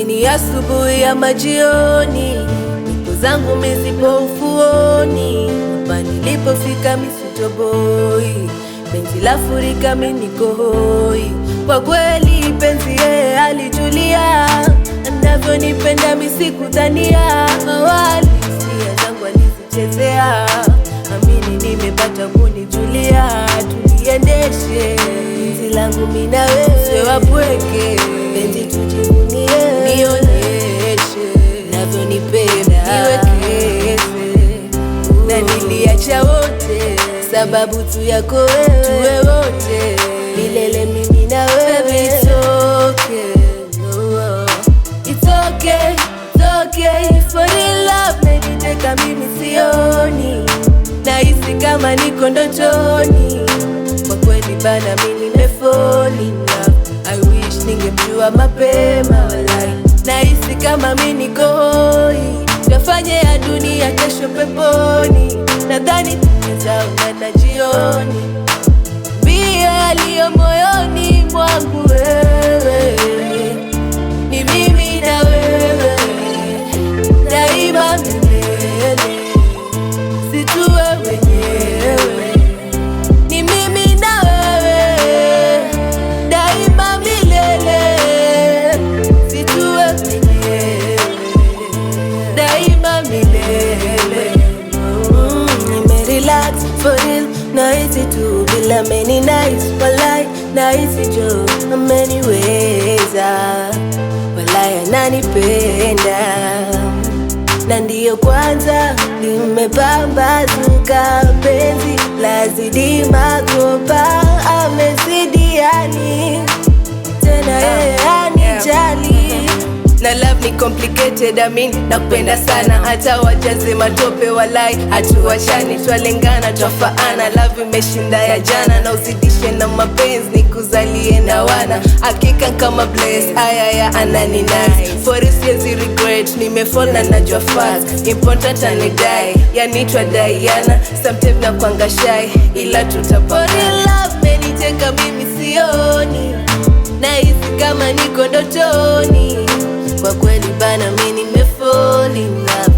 iwe ni asubuhi ama jioni, niko zangu mizipo ufuoni. Hapa nilipofika misitoboi, penzi la furika mimi niko hoi. Kwa kweli penzi yeye alijulia, anavyonipenda mimi sikudhania. Awali hisia zangu alizichezea, amini nimepata kunijulia. Tuliendeshe penzi langu mimi na wewe, usiwe wapweke, penzi tujivunie. Nionyeshe navyonipenda, niwekeze na niliacha wote, sababu tu yako wewe. Tuwe wote milele mimi na wewe. It's okay, no. It's okay, it's okay. For real love meniteka mimi sioni, nahisi kama niko ndotoni. Kwa kweli bana mimi nimefall in love. I wish ningemjua mapema walai, nahisi kama mimi niko hoi. Tufanye ya dunia kesho peponi, nadhani tutaona na jioni. Bia aliyo moyoni mwangu wewe, ni mimi na wewe, daima milele, situwe wenyewe. Ni mimi na wewe, daima milele, situwe wenyewe, daima milele. Nimerelax for real, nahisi tu bila many nights. Walai nahisi jo ameniweza, walai ananipenda, na ndiyo kwanza nimepambazuka. Penzi lazidi makopa, amezidiani tena yeye anijali. Na love ni complicated, nakupenda sana, hata wajaze matope walai hatuwachani. Twalengana twafaana, love imeshinda ya jana, na uzidishe na mapenzi nikuzalie na wana. Hakika kama bless, ayaya anani nice. For this siwezi regret, nimefall na najua fast. Important anidai, yanitwa Diana. Sometimes na kwanga shy, ila tutapata. For real love meniteka mimi sioni, nahisi kama niko ndotoni. Kwa kweli bana mimi nimefall in love.